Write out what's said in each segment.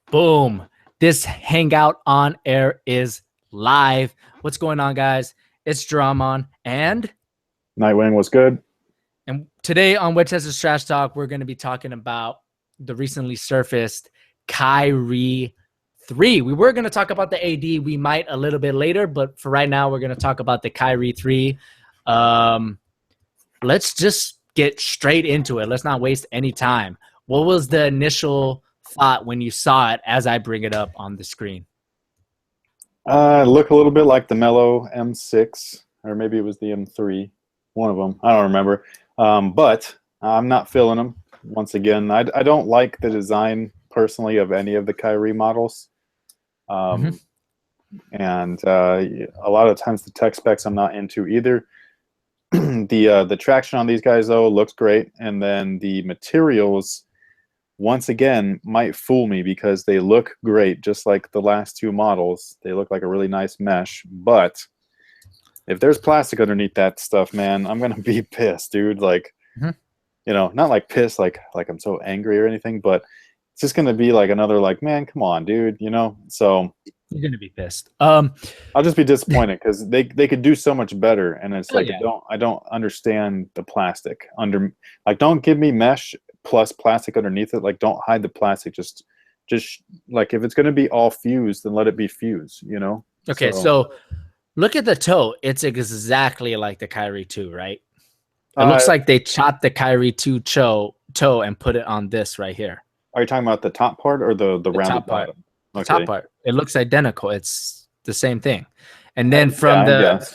Boom. This hangout on air is live. What's going on, guys? It's JAHRONMON and Nightwing was good. And today on WearTesters Trash Talk, we're going to be talking about the recently surfaced Kyrie 3. We were going to talk about the AD. We might a little bit later, but for right now, we're going to talk about the Kyrie 3. Let's just get straight into it. Let's not waste any time. What was the initial thought when you saw it as I bring it up on the screen? Look a little bit like the Mellow M6, or maybe it was the M3. One of them. I don't remember. But I'm not feeling them. Once again, I don't like the design personally of any of the Kyrie models. And a lot of times the tech specs I'm not into either. The traction on these guys, though, looks great. And then the materials, once again, might fool me because they look great, just like the last two models. They look like a really nice mesh. But if there's plastic underneath that stuff, man, I'm going to be pissed, dude. Like, you know, not like pissed, like I'm so angry or anything, but it's just going to be like another, like, man, come on, dude, you know? So you're going to be pissed. I'll just be disappointed because they could do so much better. And it's like, yeah. I don't understand the plastic under, like, don't give me mesh plus plastic underneath it. Like, don't hide the plastic. Just like, if it's going to be all fused, then let it be fused, you know? Okay. So look at the toe. It's exactly like the Kyrie 2, right? It looks like they chopped the Kyrie 2 toe and put it on this right here. Are you talking about the top part or the rounded top part? bottom? The top part. It looks identical. It's the same thing. And then from that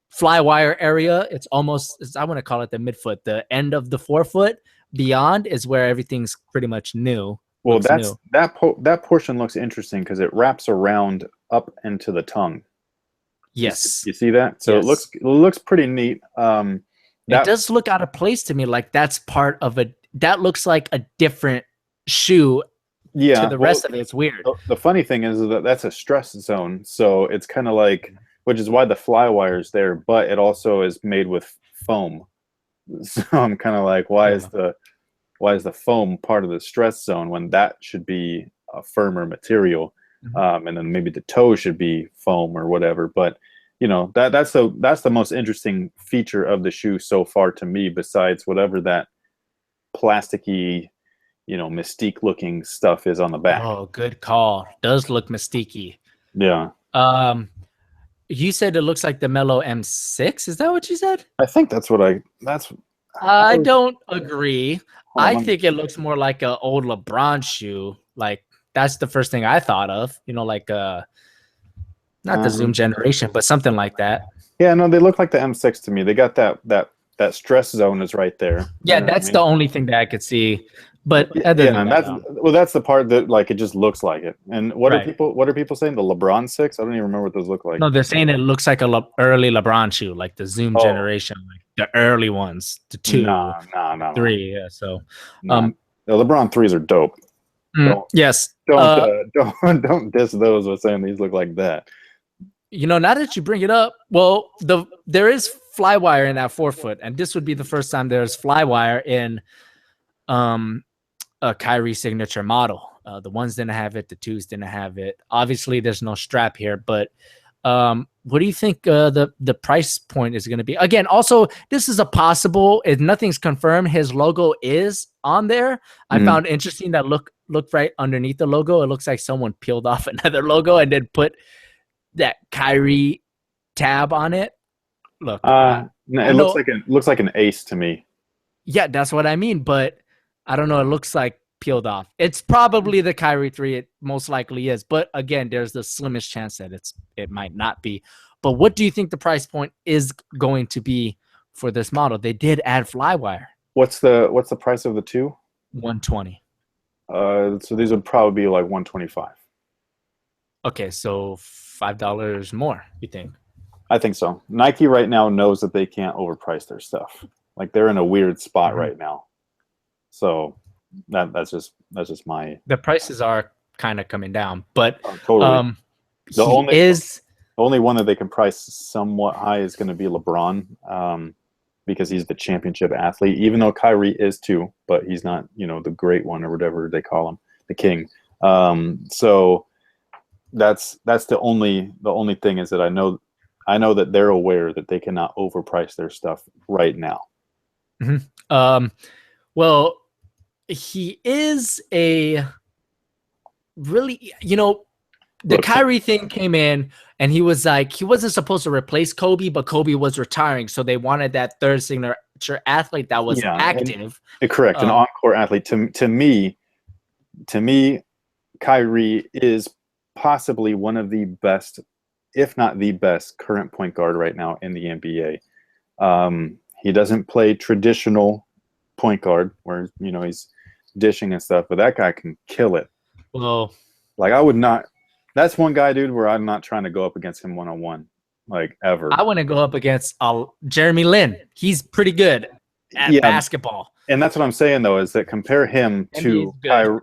fly wire area, it's almost, I want to call it the midfoot. The end of the forefoot beyond is where everything's pretty much new. Well, that portion looks interesting because it wraps around up into the tongue. Yes. You see that? So yes. it looks pretty neat. It does look out of place to me. Like that's part of that looks like a different shoe. Yeah. To the rest of it, it's weird. The funny thing is that that's a stress zone. So it's kind of like, which is why the fly wire is there, but it also is made with foam. So I'm kind of like, why is the foam part of the stress zone when that should be a firmer material? And then maybe the toe should be foam or whatever. But you know, that's the most interesting feature of the shoe so far to me, besides whatever that plasticky, you know, mystique looking stuff is on the back. Oh, good call. Does look mystique-y. Yeah. You said it looks like the Mellow M6. Is that what you said? I think that's what I don't agree. I think it looks more like an old LeBron shoe. Like that's the first thing I thought of. You know, like not the Zoom generation, but something like that. Yeah, no, they look like the M6 to me. They got that stress zone is right there. Yeah, that's the only thing that I could see. But that's the part that like it just looks like it. And what are people saying? The LeBron 6? I don't even remember what those look like. No, they're saying it looks like a early LeBron shoe, like the Zoom generation, like the early ones, the 2, 3. Yeah, so the LeBron 3s are dope. Yes. Don't diss those with saying these look like that. You know, now that you bring it up, well, there is fly wire in that forefoot, and this would be the first time there's fly wire in a Kyrie signature model. The ones didn't have it, the 2s didn't have it. Obviously, there's no strap here, but what do you think the price point is going to be? Again, also, this is a possible, if nothing's confirmed, his logo is on there. I found interesting that look right underneath the logo. It looks like someone peeled off another logo and then put that Kyrie tab on it. Look, it looks like an ace to me. Yeah, that's what I mean, but I don't know. It looks like peeled off. It's probably the Kyrie 3. It most likely is, but again, there's the slimmest chance that it might not be. But what do you think the price point is going to be for this model? They did add flywire. What's the price of the 2? $120. So these would probably be like $125. Okay, so $5 more, you think? I think so. Nike right now knows that they can't overprice their stuff. Like they're in a weird spot right now. So that's just my. The prices are kind of coming down, but totally. The only one that they can price somewhat high is going to be LeBron, because he's the championship athlete. Even though Kyrie is too, but he's not, you know, the great one or whatever they call him, the king. So that's the only thing is that I know that they're aware that they cannot overprice their stuff right now. Well, he is a really, the Kyrie thing came in and he was like, he wasn't supposed to replace Kobe, but Kobe was retiring. So they wanted that third signature athlete that was active. Correct. An encore athlete. To me, Kyrie is possibly one of the best, if not the best, current point guard right now in the NBA. He doesn't play traditional point guard where, he's dishing and stuff, but that guy can kill it. Well, like I would not. That's one guy, dude, where I'm not trying to go up against him one-on-one, like ever. I want to go up against Jeremy Lin. He's pretty good at basketball. And that's what I'm saying, though, is that compare him to Kyrie.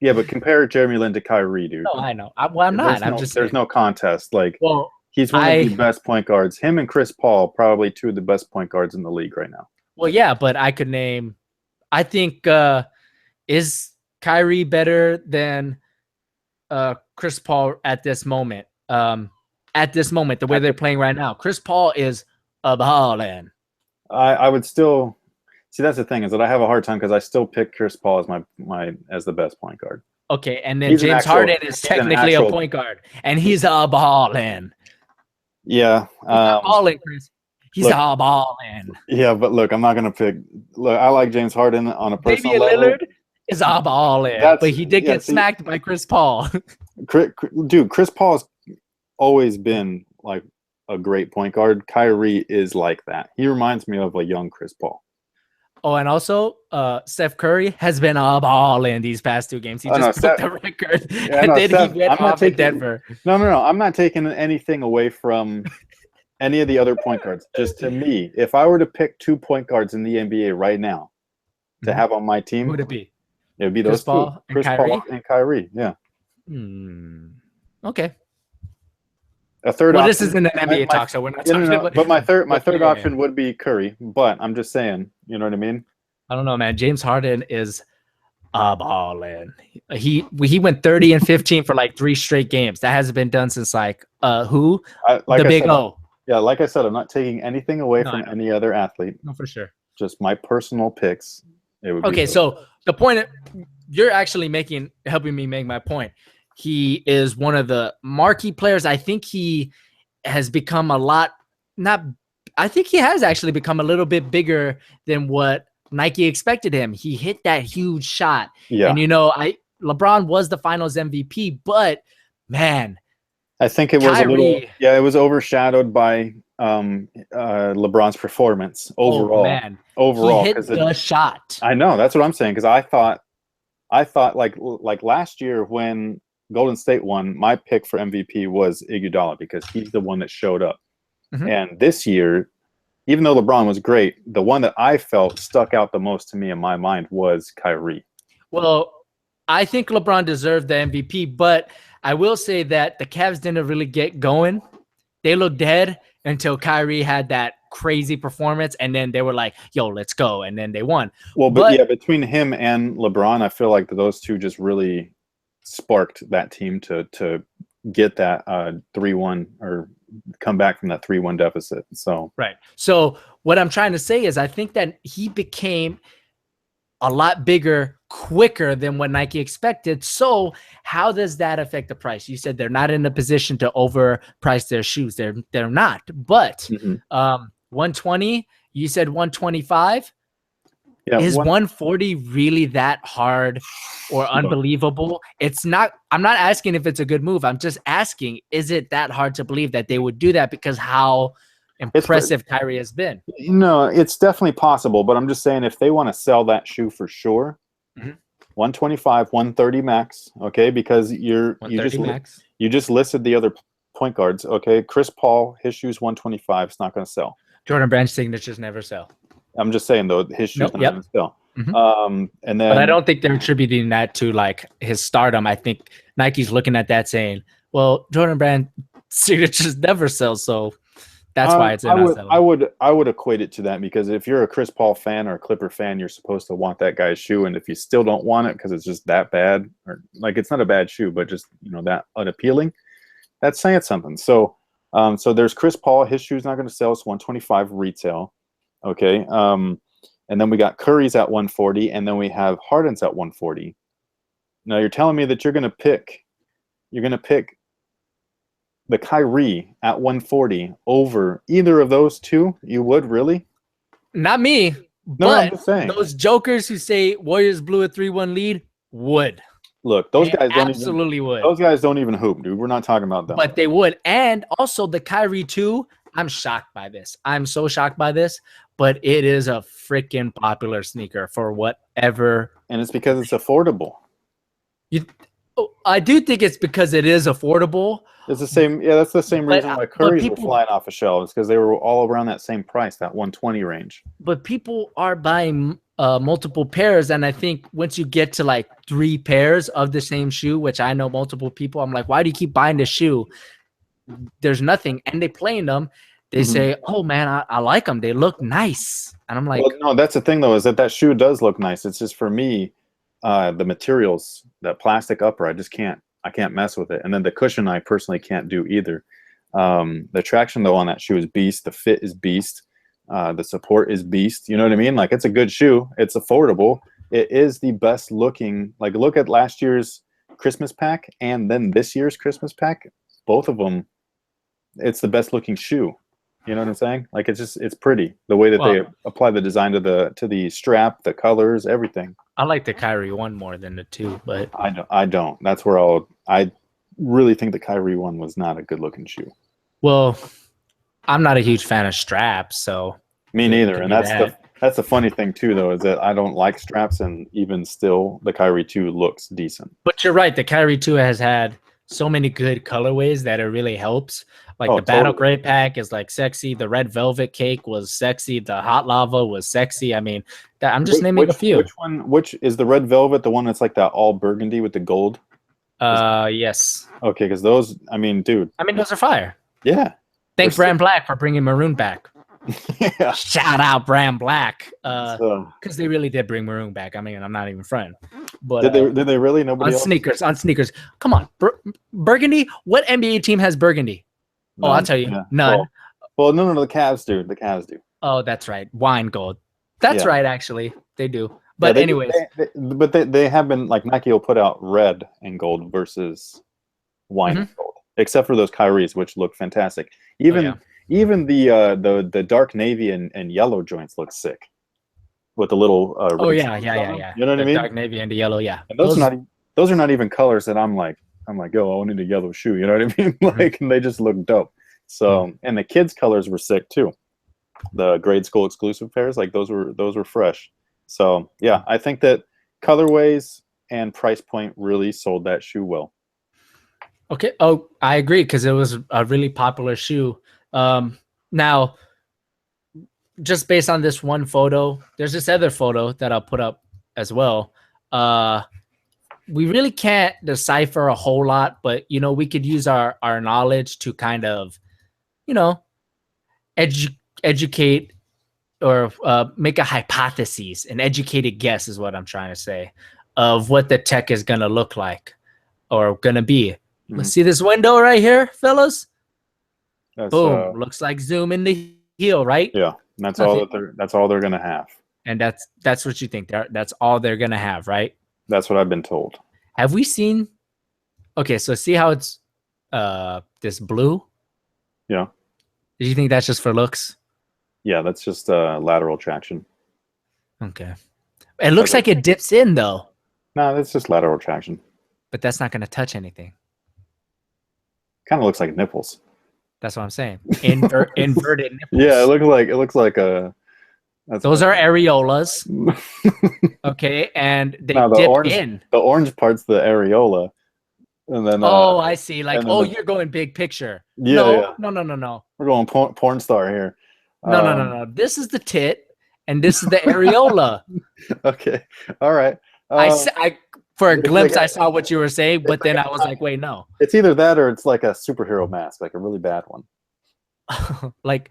Yeah, but compare Jeremy Lin to Kyrie, dude. No, I know. I'm not. There's no contest. Like, he's one of the best point guards. Him and Chris Paul, probably two of the best point guards in the league right now. Well, yeah, but I could name. I think is Kyrie better than Chris Paul at this moment? The way they're playing right now, Chris Paul is a ballin'. I would still see. That's the thing, is that I have a hard time because I still pick Chris Paul as as the best point guard. Okay, and then James Harden is technically a point guard, and he's a ballin'. Yeah, ballin', Chris. He's a ballin'. Yeah, but look, I'm not gonna pick. Look, I like James Harden on a personal level. Lillard is a ballin', but he did get smacked by Chris Paul. Dude, Chris Paul's always been like a great point guard. Kyrie is like that. He reminds me of a young Chris Paul. Oh, and also Steph Curry has been a ball in these past two games. He just broke the record, and then he went off in Denver. No. I'm not taking anything away from any of the other point guards. Just to me, if I were to pick 2 point guards in the NBA right now to have on my team, who would it be? It would be those two, Chris Paul and Kyrie. Yeah. Okay. A third. Well, this isn't an NBA talk, so we're not talking about. But my third option would be Curry. But I'm just saying, you know what I mean? I don't know, man. James Harden is a ballin'. He went 30 and 15 for like 3 straight games. That hasn't been done since the Big O. Yeah, like I said, I'm not taking anything away from any other athlete. No, for sure. Just my personal picks. It would okay, so the point you're actually helping me make my point. He is one of the marquee players. I think he has become I think he has actually become a little bit bigger than what Nike expected him. He hit that huge shot. Yeah. And LeBron was the finals MVP, but man, I think it was it was overshadowed by LeBron's performance overall. He hit the shot. I know, that's what I'm saying, because I thought like last year when Golden State won, my pick for MVP was Iguodala because he's the one that showed up. And this year, even though LeBron was great, the one that I felt stuck out the most to me in my mind was Kyrie. Well, I think LeBron deserved the MVP, but I will say that the Cavs didn't really get going. They looked dead until Kyrie had that crazy performance, and then they were like, yo, let's go, and then they won. Well, but yeah, between him and LeBron, I feel like those two just really sparked that team to get that 3-1 or come back from that 3-1 deficit. So right. So what I'm trying to say is I think that he became a lot bigger quicker than what Nike expected. So how does that affect the price? You said they're not in a position to overprice their shoes. They're not. But 120, you said 125. Yeah, is 140 really that hard or unbelievable? It's not. I'm not asking if it's a good move. I'm just asking, is it that hard to believe that they would do that because how impressive Kyrie has been? No, it's definitely possible, but I'm just saying if they want to sell that shoe for sure, 125, 130 max, okay? Because you just listed the other point guards, okay? Chris Paul, his shoes 125, it's not going to sell. Jordan Brand signatures never sell. I'm just saying though, his shoes not going to sell. And then, but I don't think they're attributing that to like his stardom. I think Nike's looking at that saying, "Well, Jordan Brand signatures never sell, so That's why it's in our setup. I would equate it to that, because if you're a Chris Paul fan or a Clipper fan, you're supposed to want that guy's shoe, and if you still don't want it because it's just that bad, or like it's not a bad shoe, but just that unappealing, that's saying something. So so there's Chris Paul. His shoe's not going to sell. It's 125 retail. Okay. And then we got Curry's at 140, and then we have Harden's at 140. Now you're telling me that you're going to pick the Kyrie at 140 over either of those two? You would, really? Not me. No, but I'm just saying. Those jokers who say Warriors blew a 3-1 lead would. Look, those guys would. Those guys don't even hoop, dude. We're not talking about them. But they would. And also the Kyrie 2, I'm shocked by this. I'm so shocked by this, but it is a freaking popular sneaker for whatever. And it's because it's affordable. I do think it's because it is affordable. It's the same. Yeah, that's the same reason why Curry's were flying off a shelf. It's because they were all around that same price, that 120 range. But people are buying multiple pairs, and I think once you get to like 3 pairs of the same shoe, which I know multiple people, I'm like, why do you keep buying this shoe? There's nothing, and they play in them. They say, "Oh man, I like them. They look nice," and I'm like, well, no, that's the thing though, is that shoe does look nice. It's just, for me, the materials, that plastic upper, I can't mess with it. And then the cushion, I personally can't do either. The traction though on that shoe is beast. The fit is beast. The support is beast. You know what I mean? Like, it's a good shoe. It's affordable. It is the best looking. Like, look at last year's Christmas pack and then this year's Christmas pack. Both of them, it's the best looking shoe. You know what I'm saying? Like, it's pretty. The way that they apply the design to the strap, the colors, everything. I like the Kyrie 1 more than the 2, but I don't. That's where I really think the Kyrie 1 was not a good looking shoe. Well, I'm not a huge fan of straps, so me neither. And that's the funny thing too, though, is that I don't like straps, and even still, the Kyrie 2 looks decent. But you're right. The Kyrie 2 has had so many good colorways that it really helps. Like the Battle Gray pack is like sexy. The Red Velvet Cake was sexy. The Hot Lava was sexy. I mean, I'm just naming a few. Which is the Red Velvet? The one that's like that all burgundy with the gold? Yes. Okay, because those, I mean, dude. I mean, those are fire. Yeah. Thanks, Brand Black, for bringing Maroon back. Yeah. Shout out Brand Black. Because they really did bring Maroon back. I mean, I'm not even friend. But did they really? Nobody else? On sneakers. Come on. Burgundy? What NBA team has burgundy? None. Oh, I'll tell you. Yeah. None. Well, no, the Cavs do. The Cavs do. Oh, that's right. Wine gold. That's right, actually. They do. But anyways. They have been, like, Nike will put out red and gold versus wine and gold. Except for those Kyries, which look fantastic. Even the dark navy and yellow joints look sick. With the little yeah. You know what I mean? Dark navy and the yellow, yeah. And those are not even colors that I'm like, yo, I need a yellow shoe. You know what I mean? Like, and they just look dope. So, and the kids' colors were sick too. The grade school exclusive pairs, like those were fresh. So yeah, I think that colorways and price point really sold that shoe well. Okay. Oh, I agree, because it was a really popular shoe. Now, just based on this one photo, there's this other photo that I'll put up as well. We really can't decipher a whole lot, but we could use our knowledge to kind of, educate or make a hypothesis, an educated guess is what I'm trying to say, of what the tech is gonna look like or gonna be. Let's see this window right here, fellas. Boom! Looks like Zoom in the heel, right? Yeah, and that's all they're gonna have. And that's what you think. That's all they're gonna have, right? That's what I've been told. Have we seen? Okay, so see how it's this blue? Yeah. Do you think that's just for looks? Yeah, that's just lateral traction. Okay. It looks like it dips in though. No, that's just lateral traction. But that's not going to touch anything. Kind of looks like nipples. That's what I'm saying. Inverted nipples. Yeah, it looks like a. Those are areolas. Okay, and they dip in. The orange part's the areola, and then. I see. Like, you're going big picture. Yeah. No. We're going porn star here. No. This is the tit, and this is the areola. Okay. All right. I for a glimpse, I saw what you were saying, but then I was like, wait, no. It's either that or it's like a superhero mask, like a really bad one. like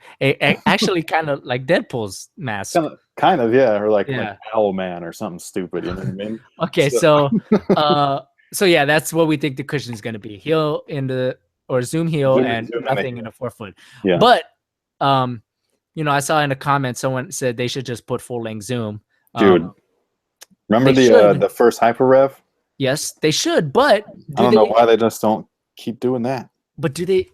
actually kind of like Deadpool's mask. Kind of, yeah, or like Yeah. Owl Man or something stupid. You know what I mean? Okay, so yeah, that's what we think the cushion is going to be. Heel in the or zoom heel and nothing in the forefoot. Yeah. But you know, I saw in a comment someone said they should just put full length zoom. Dude, remember the first Hyper Rev? Yes, they should, but I don't know why they just don't keep doing that. But do they?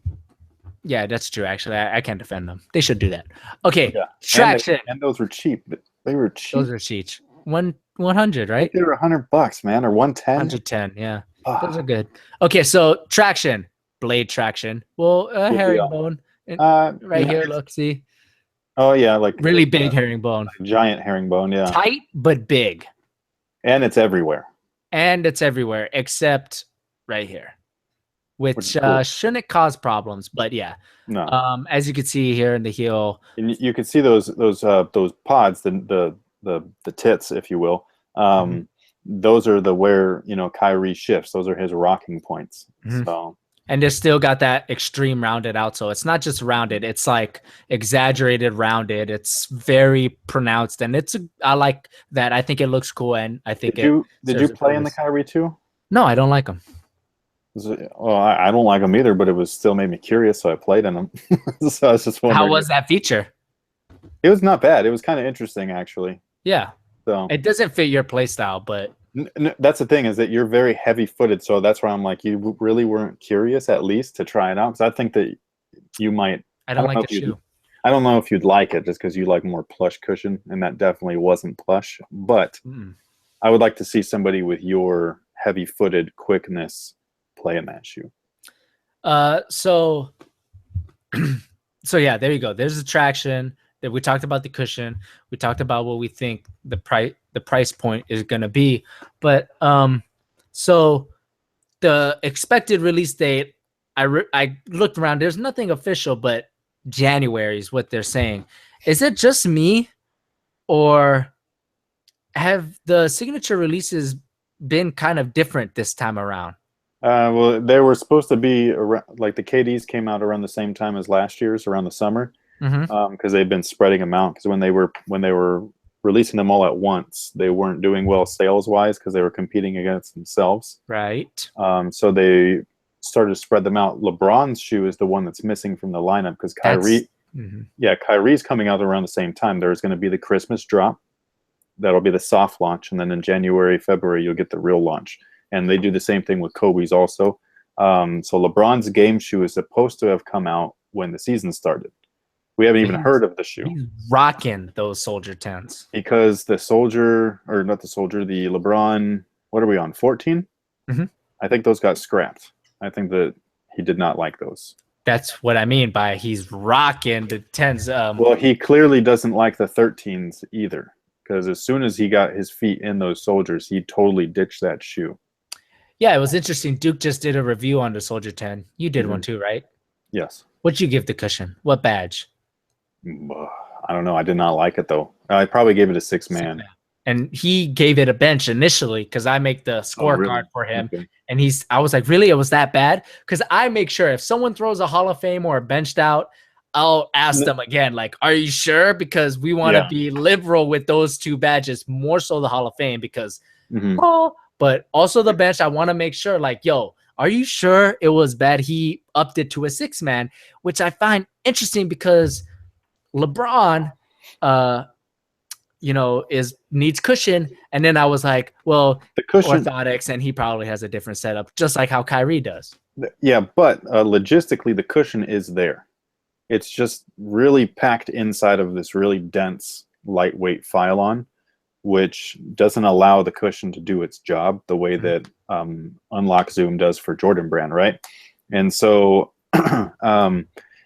Yeah, that's true. Actually, I can't defend them. They should do that. Okay, yeah. Traction. And those were cheap. They were cheap. Those are cheap. 100, right? They were $100, man, or 110. 110, yeah. Those are good. Okay, so traction, blade traction. Well, herringbone right here. Look, see. Oh yeah, like really big herringbone. Giant herringbone, yeah. Tight but big. And it's everywhere. And it's everywhere except right here, which cool. Shouldn't cause problems, but yeah. No. As you can see here in the heel, and you can see those pods, the tits, if you will. Those are where Kyrie shifts. Those are his rocking points. So. And they still got that extreme rounded out. So it's not just rounded. It's like exaggerated rounded. It's very pronounced. And I like that. I think it looks cool. And I think did you play in the Kyrie too? No, I don't like them. Well, I don't like them either, but it still made me curious. So I played in them. So I was just wondering. How was that feature? It was not bad. It was kind of interesting, actually. Yeah. So it doesn't fit your play style, but that's the thing, is that you're very heavy footed. So that's why I'm like, you really weren't curious at least to try it out. Because I think that you might. I don't like the shoe. I don't know if you'd like it just because you like more plush cushion, and that definitely wasn't plush. But I would like to see somebody with your heavy footed quickness play in that shoe. So yeah, there you go. There's the traction. That we talked about the cushion. We talked about what we think the price point is going to be. But so the expected release date, I looked around. There's nothing official, but January is what they're saying. Is it just me, or have the signature releases been kind of different this time around? Well, they were supposed to be around, like the KDs came out around the same time as last year's, around the summer. Because they've been spreading them out. Because when they were releasing them all at once, they weren't doing well sales wise because they were competing against themselves. Right. So they started to spread them out. LeBron's shoe is the one that's missing from the lineup because Kyrie, Kyrie's coming out around the same time. There's going to be the Christmas drop. That'll be the soft launch, and then in January, February, you'll get the real launch. And they do the same thing with Kobe's also. So LeBron's game shoe is supposed to have come out when the season started. We haven't even heard of the shoe. He's rocking those Soldier 10s. Because the LeBron, what are we on, 14? I think those got scrapped. I think that he did not like those. That's what I mean by he's rocking the 10s. Well, he clearly doesn't like the 13s either. Because as soon as he got his feet in those Soldiers, he totally ditched that shoe. Yeah, it was interesting. Duke just did a review on the Soldier 10. You did one too, right? Yes. What'd you give the cushion? What badge? I don't know. I did not like it though. I probably gave it a 6-man. And he gave it a bench initially because I make the scorecard for him. Okay. And I was like, really? It was that bad? Because I make sure if someone throws a Hall of Fame or a benched out, I'll ask them again, like, are you sure? Because we want to be liberal with those two badges, more so the Hall of Fame because, but also the bench, I want to make sure, like, yo, are you sure it was bad? He upped it to a 6-man, which I interesting because LeBron, needs cushion. And then I was like, well, the cushion, orthotics, and he probably has a different setup, just like how Kyrie does. Yeah, but logistically, the cushion is there. It's just really packed inside of this really dense, lightweight Phylon, which doesn't allow the cushion to do its job the way that Unlock Zoom does for Jordan Brand, right? And so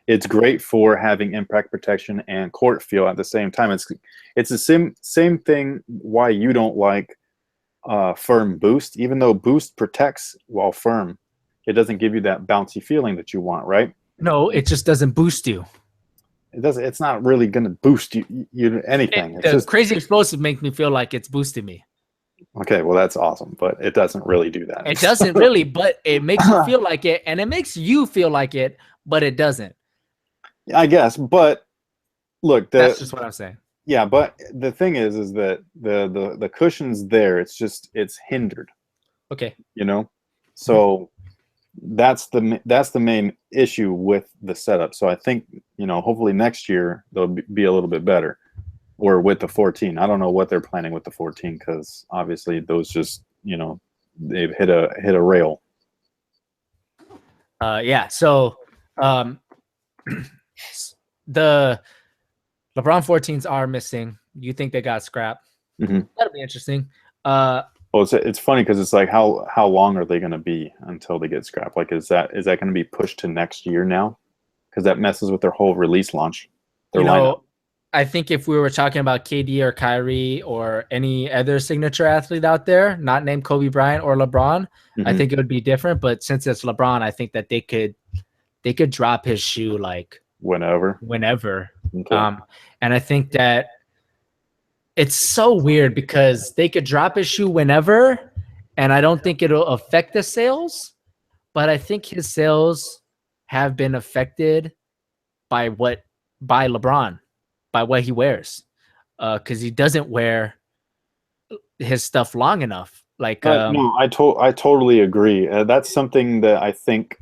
it's great for having impact protection and court feel at the same time. It's the same thing why you don't like firm boost. Even though boost protects while firm, it doesn't give you that bouncy feeling that you want, right? No, it just doesn't boost you. It doesn't. It's not really going to boost you anything. The just, crazy explosive makes me feel like it's boosting me. Okay, well that's awesome, but it doesn't really do that. It doesn't really, but it makes you feel like it, and it makes you feel like it, but it doesn't. I guess, but look, That's just what I'm saying. yeah, but the thing is that the cushion's there. It's hindered, Okay. you know. So that's the main issue with the setup. So I think, hopefully next year they'll be a little bit better, or with the 14. I don't know what they're planning with the 14 because obviously those just they've hit a rail. Yeah. So the LeBron 14s are missing. You think they got scrapped? Mm-hmm. That'll be interesting. Well, it's funny because it's like how long are they going to be until they get scrapped? Like, is that going to be pushed to next year now? Because that messes with their whole release launch. Their lineup. I think if we were talking about KD or Kyrie or any other signature athlete out there, not named Kobe Bryant or LeBron, I think it would be different. But since it's LeBron, I think that they could drop his shoe like whenever. Okay. And I think that it's so weird because they could drop his shoe whenever, and I don't think it'll affect the sales, but I think his sales have been affected by LeBron, by what he wears, because he doesn't wear his stuff long enough. Like, no, I totally agree. That's something that I think.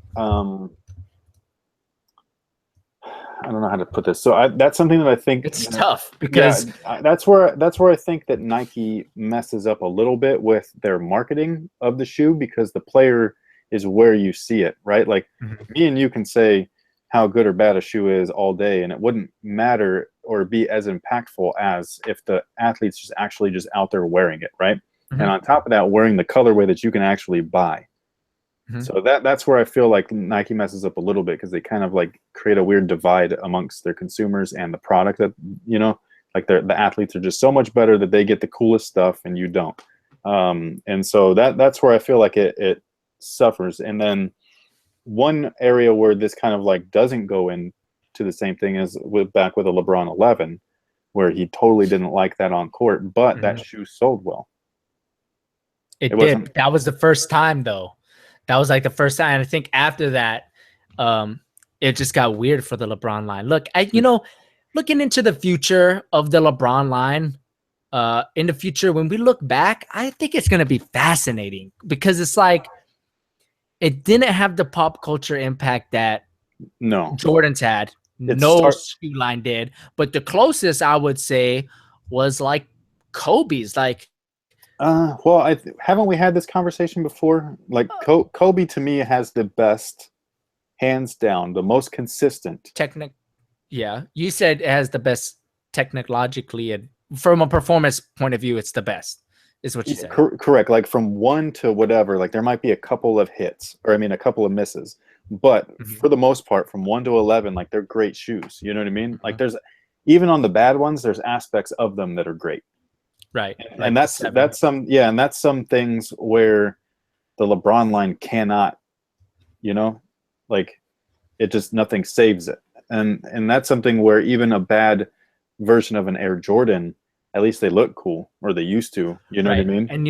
I don't know how to put this. So that's something that I think it's tough because that's where I think that Nike messes up a little bit with their marketing of the shoe, because the player is where you see it, right? Like me and you can say how good or bad a shoe is all day, and it wouldn't matter or be as impactful as if the athlete's just actually just out there wearing it, right? And on top of that, wearing the colorway that you can actually buy. So that's where I feel like Nike messes up a little bit, because they kind of like create a weird divide amongst their consumers and the product that, like the athletes are just so much better that they get the coolest stuff and you don't. And so that's where I feel like it suffers. And then one area where this kind of like doesn't go into the same thing is back with a LeBron 11, where he totally didn't like that on court, but that shoe sold well. It did. That was the first time though. That was like the first time. And I think after that, it just got weird for the LeBron line. Look, looking into the future of the LeBron line, in the future, when we look back, I think it's going to be fascinating, because it's like, it didn't have the pop culture impact that Jordan's had. No shoe line did. But the closest I would say was like Kobe's. Like, well, haven't we had this conversation before? Like Kobe to me has the best, hands down, the most consistent. Yeah, you said it has the best technologically, and from a performance point of view, it's the best. Is what you said. Correct. Like from 1 to whatever, like there might be a couple of hits, or a couple of misses, but for the most part, from 1 to 11, like they're great shoes. You know what I mean? Like there's, even on the bad ones, there's aspects of them that are great. Right. And that's some things where the LeBron line cannot, like it just, nothing saves it. And that's something where even a bad version of an Air Jordan, at least they look cool, or they used to, you know what I mean? And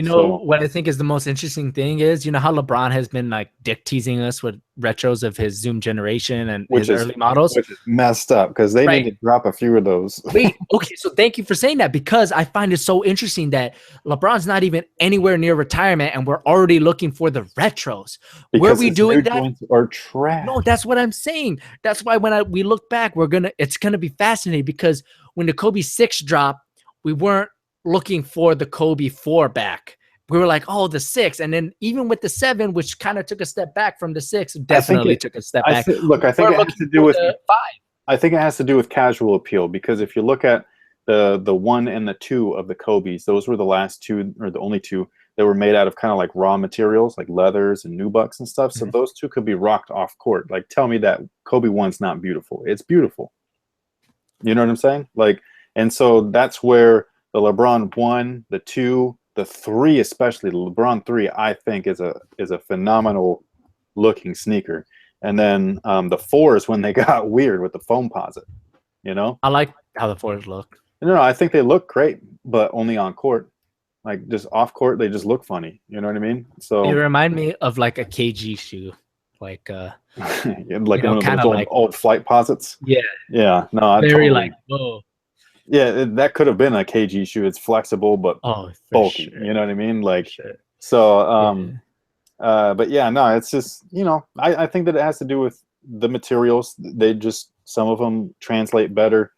what I think is the most interesting thing is, how LeBron has been like dick teasing us with retros of his Zoom generation and his early models. Which is messed up, because they need to drop a few of those. Wait, okay, so thank you for saying that, because I find it so interesting that LeBron's not even anywhere near retirement and we're already looking for the retros. Were we doing that? Are trash. No, that's what I'm saying. That's why when we look back, it's gonna be fascinating, because when the Kobe 6 dropped, we weren't looking for the Kobe 4 back. We were like, oh, the 6. And then even with the 7, which kind of took a step back from the 6, definitely took a step back. I think it has to do with 5. I think it has to do with casual appeal, because if you look at the 1 and the 2 of the Kobe's, those were the last 2, or the only 2 that were made out of kind of like raw materials, like leathers and nubucks and stuff. So those 2 could be rocked off court. Like, tell me that Kobe 1's not beautiful. It's beautiful. You know what I'm saying? Like, and so that's where the LeBron 1, the 2, the 3, especially the LeBron 3, I think is a phenomenal looking sneaker. And then the 4 is when they got weird with the foam posit. I like how the 4s look. No, I think they look great, but only on court. Like just off court, they just look funny. You know what I mean? So they remind me of like a KG shoe, like like one of kind those of old flight posits. yeah, Yeah, no, I very totally. like whoa. Yeah, that could have been a KG shoe. It's flexible but Oh, for bulky. sure, You know what I mean? Like, sure. so. Yeah. But yeah, no, it's just, I think that it has to do with the materials. They just, some of them translate better.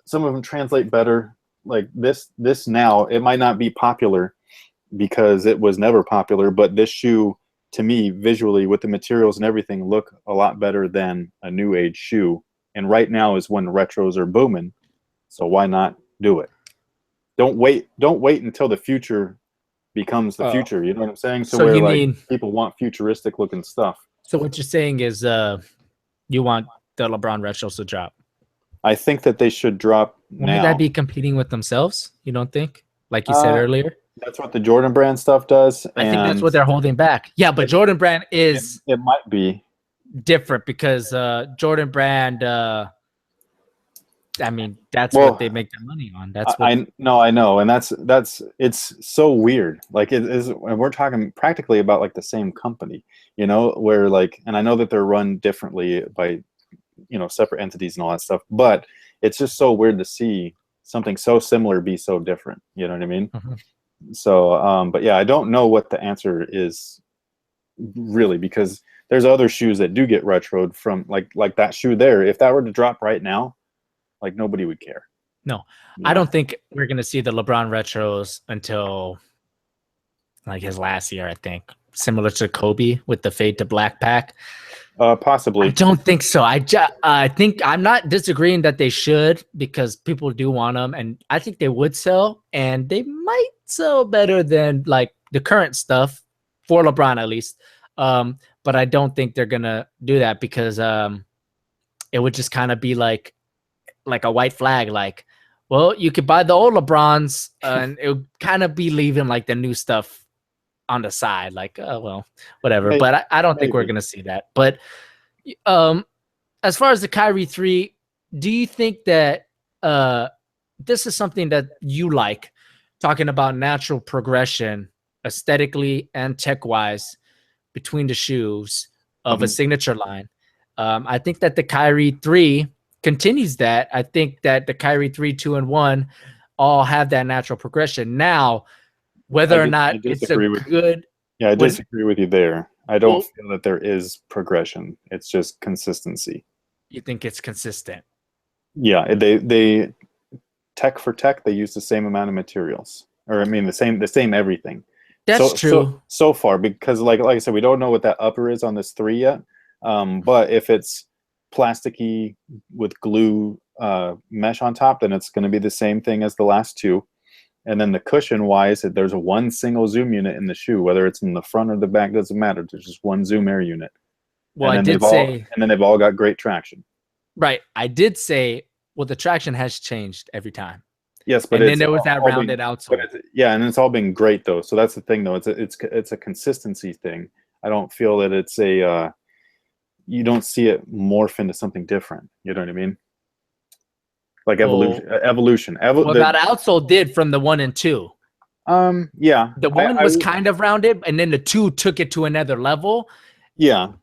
Some of them translate better. Like this now, it might not be popular because it was never popular, but this shoe, to me, visually with the materials and everything, look a lot better than a new age shoe. And right now is when retros are booming. So why not do it? Don't wait until the future becomes the future. You know what I'm saying? To So where you like mean, people want futuristic looking stuff. so what you're saying is you want the LeBron Retros to drop? I think that they should drop Wouldn't now. that be competing with themselves? You don't think? Like you said earlier, That's what the Jordan Brand stuff does. I think that's And what they're holding back. Yeah, but Jordan Brand is it might be. different because Jordan Brand. I mean, that's Well, what they make their money on. That's what I know, and that's it's so weird. Like it is, and we're talking practically about like the same company, where like, and I know that they're run differently by, separate entities and all that stuff, but it's just so weird to see something so similar be so different. You know what I mean? So, but yeah, I don't know what the answer is really, because there's other shoes that do get retroed from like that shoe there. If that were to drop right now, like nobody would care. No, I don't think we're gonna see the LeBron Retros until like his last year. I think similar to Kobe with the fade to black pack. Possibly. I don't think so. I think I'm not disagreeing that they should, because people do want them, and I think they would sell, and they might sell better than like the current stuff for LeBron at least. But I don't think they're gonna do that because it would just kind of be like a white flag. Like, well, you could buy the old LeBrons, and it would kind of be leaving like the new stuff on the side, like, oh well, whatever. Maybe, but I don't think we're gonna see that. But as far as the Kyrie 3, do you think that this is something that you like, talking about natural progression aesthetically and tech wise between the shoes of a signature line? I think that the Kyrie 3 continues that. I think that the Kyrie 3, 2, and 1 all have that natural progression. Now, whether or not it's a good... Yeah, I disagree with you there. I don't feel that there is progression. It's just consistency. You think it's consistent? Yeah, they tech for tech, they use the same amount of materials, or I mean the same everything. That's true. So far, because like I said, we don't know what that upper is on this 3 yet. But if it's plasticky with glue mesh on top, then it's going to be the same thing as the last 2. And then the cushion wise, there's one single zoom unit in the shoe, whether it's in the front or the back, doesn't matter. There's just one zoom air unit. Well, and then they've all got great traction. Right. I did say, well, the traction has changed every time. Yes, but then there was that rounded outsole. Yeah, and it's all been great though. So that's the thing though. It's a consistency thing. I don't feel that it's a you don't see it morph into something different. You know what I mean? Like evolution. Well, that outsole did from the 1 and 2. Yeah. The 1 was kind of rounded, and then the 2 took it to another level. Yeah.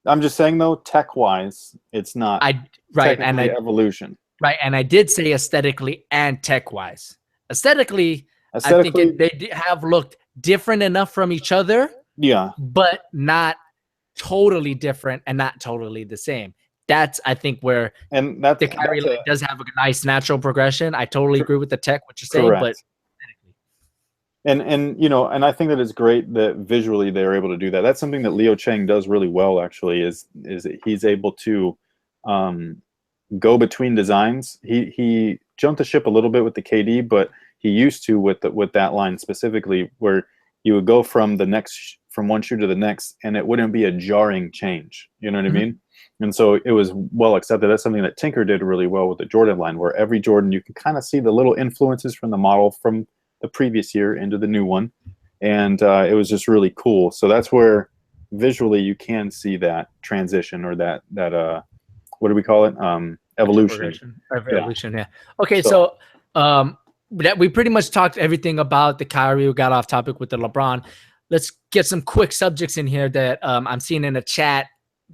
I'm just saying though, tech wise, it's not evolution. Right. And I did say aesthetically and tech wise. Aesthetically, I think they have looked different enough from each other. Yeah. But not totally different and not totally the same. That's, I think, where the Kyrie does have a nice natural progression. I totally agree with the tech, what you're saying, but and I think that it's great that visually they are able to do that. That's something that Leo Cheng does really well, actually, is that he's able to go between designs. He jumped the ship a little bit with the KD, but he used to with that line specifically, where you would go from one shoe to the next, and it wouldn't be a jarring change. You know what I mean? And so it was well accepted. That's something that Tinker did really well with the Jordan line, where every Jordan you can kind of see the little influences from the model from the previous year into the new one, and it was just really cool. So that's where visually you can see that transition, or that what do we call it? Evolution. Evolution. Yeah. Okay. So that we pretty much talked everything about the Kyrie. We got off topic with the LeBron. Let's get some quick subjects in here that I'm seeing in the chat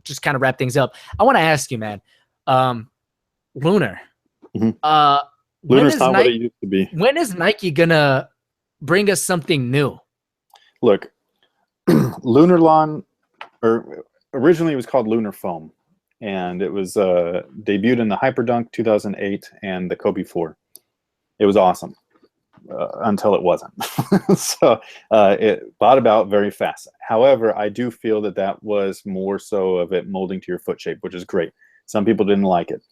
just kind of wrap things up, I want to ask you, man, Lunar. Mhm. Lunar's not what it used to be. When is Nike gonna bring us something new? Look, Lunar Lawn, or originally it was called Lunar Foam, and it was debuted in the Hyperdunk 2008 and the Kobe 4. It was awesome until it wasn't. So it bought about very fast. However, I do feel that that was more so of it molding to your foot shape, which is great. Some people didn't like it.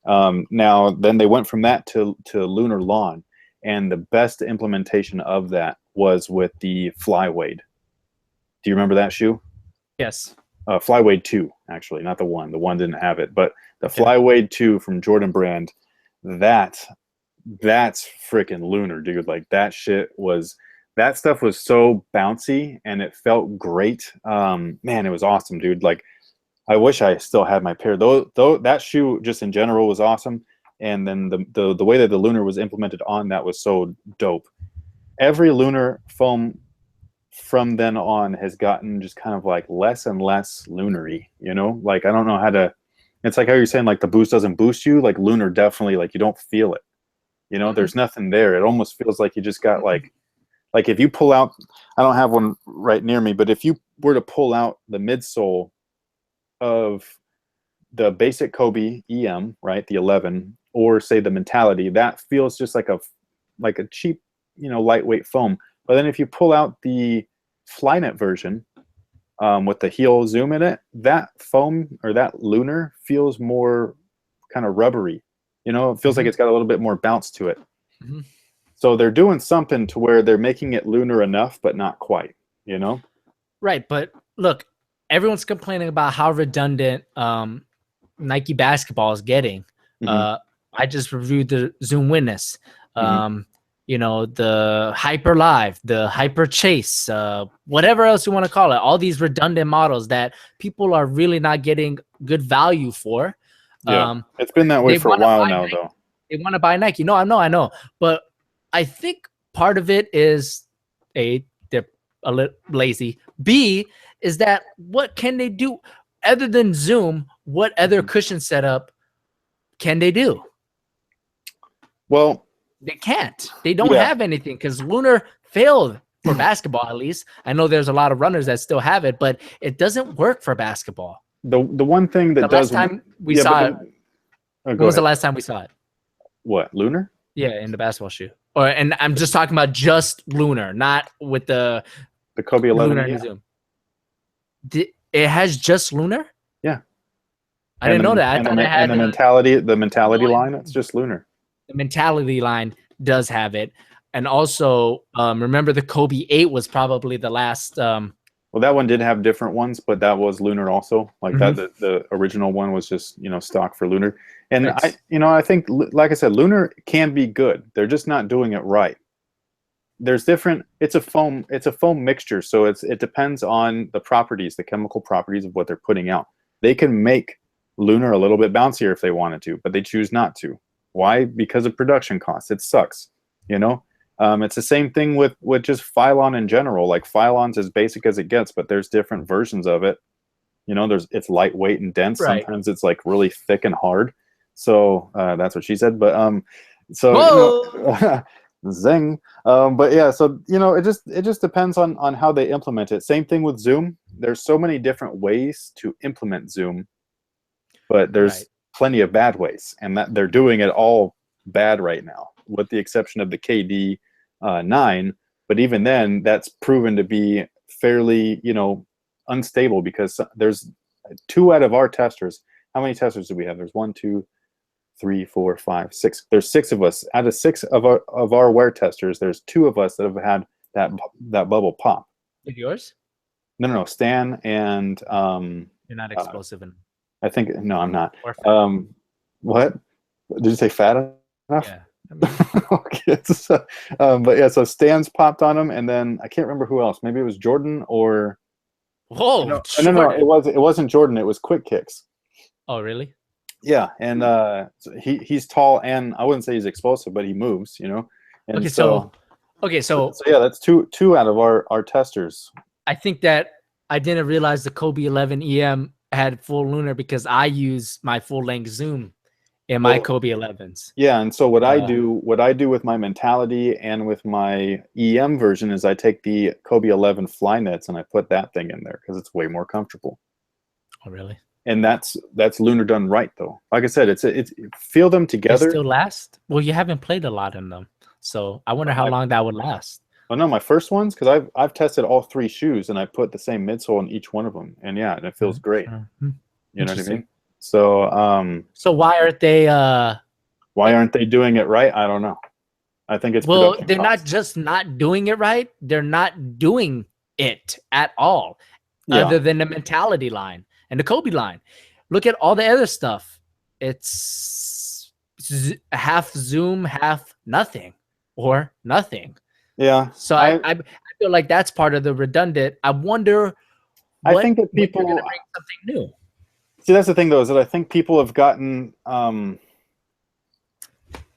Now, then they went from that to Lunar Lawn, and the best implementation of that was with the Flywade. Do you remember that shoe? Yes. Flywade 2, actually, not the 1. The 1 didn't have it, but the Flywade 2 from Jordan Brand, that's freaking lunar, dude. Like that stuff was so bouncy and it felt great. Man, it was awesome, dude. Like I wish I still had my pair. Though that shoe just in general was awesome, and then the way that the Lunar was implemented on that was so dope. Every Lunar foam from then on has gotten just kind of like less and less lunary, you know? Like I don't know how to. It's like how you're saying like the boost doesn't boost you. Like Lunar definitely, like you don't feel it. You know, there's nothing there. It almost feels like you just got like if you pull out. I don't have one right near me, but if you were to pull out the midsole of the basic Kobe EM, right, the 11, or say the Mentality, that feels just like a cheap, you know, lightweight foam. But then if you pull out the Flyknit version with the heel zoom in it, that foam or that Lunar feels more kind of rubbery. You know, it feels like it's got a little bit more bounce to it. So they're doing something to where they're making it lunar enough, but not quite, you know? Right, but look, everyone's complaining about how redundant Nike basketball is getting. I just reviewed the Zoom Witness, you know, the Hyper Live, the Hyper Chase, whatever else you want to call it. All these redundant models that people are really not getting good value for. Yeah, it's been that way for a while now, though. They want to buy Nike. No, I know. But I think part of it is A, they're a little lazy. B, is that what can they do other than Zoom? What other cushion setup can they do? Well, they can't. They don't have anything because Lunar failed for basketball, at least. I know there's a lot of runners that still have it, but it doesn't work for basketball. The one thing that the last time we saw it. When was the last time we saw it? What, Lunar? Yeah, in the basketball shoe. And I'm just talking about just Lunar, not with the Kobe 11. Lunar Zoom. It has just Lunar? Yeah. I didn't know that. I thought it had the mentality line. It's just Lunar. The Mentality line does have it, and also remember the Kobe 8 was probably the last. Well, that one did have different ones, but that was Lunar also. Like that, the original one was just, you know, stock for Lunar. And I think, like I said, Lunar can be good. They're just not doing it right. There's different. It's a foam mixture, so it depends on the properties, the chemical properties of what they're putting out. They can make Lunar a little bit bouncier if they wanted to, but they choose not to. Why? Because of production costs. It sucks, you know. It's the same thing with just Phylon in general. Like Phylon's as basic as it gets, but there's different versions of it. You know, it's lightweight and dense. Right. Sometimes it's like really thick and hard. So that's what she said. But so you know, zing. But yeah, so you know, it just depends on how they implement it. Same thing with Zoom. There's so many different ways to implement Zoom, but there's plenty of bad ways, and that they're doing it all bad right now, with the exception of the KD 9. But even then, that's proven to be fairly, you know, unstable, because there's 2 out of our testers. How many testers do we have? There's 1, 2, 3, 4, 5, 6. There's 6 of us. Out of 6 of our wear testers, there's 2 of us that have had that bubble pop. With yours? No. Stan and you're not explosive enough. I think no, I'm not. What did you say? Fat enough? Yeah. Okay. So, but yeah, so Stan's popped on him, and then I can't remember who else. Maybe it was Jordan or. Whoa! No, it wasn't Jordan. It was Quick Kicks. Oh, really? Yeah, and so he's tall, and I wouldn't say he's explosive, but he moves, you know. And okay, so yeah, that's two out of our testers. I think that I didn't realize the Kobe 11 EM had full lunar because I use my full length zoom in my Kobe 11s. Yeah, and so what I do with my mentality and with my EM version is I take the Kobe 11 fly nets and I put that thing in there because it's way more comfortable. Oh, really? And that's lunar done right though. Like I said, it's feel them together. They still last? Well, you haven't played a lot in them, so I wonder how long that would last. Oh no, my first ones, because I've tested all 3 shoes and I put the same midsole in each one of them, and yeah, and it feels great. You know what I mean? So so why aren't they doing it right? I don't know. I think it's well, they're not just not doing it right, they're not doing it at all, other than the mentality line and the Kobe line. Look at all the other stuff. It's half zoom, half nothing, or nothing. Yeah. So I feel like that's part of the redundant. I wonder. I think that people are going to bring something new. See, that's the thing though, is that I think people have gotten. I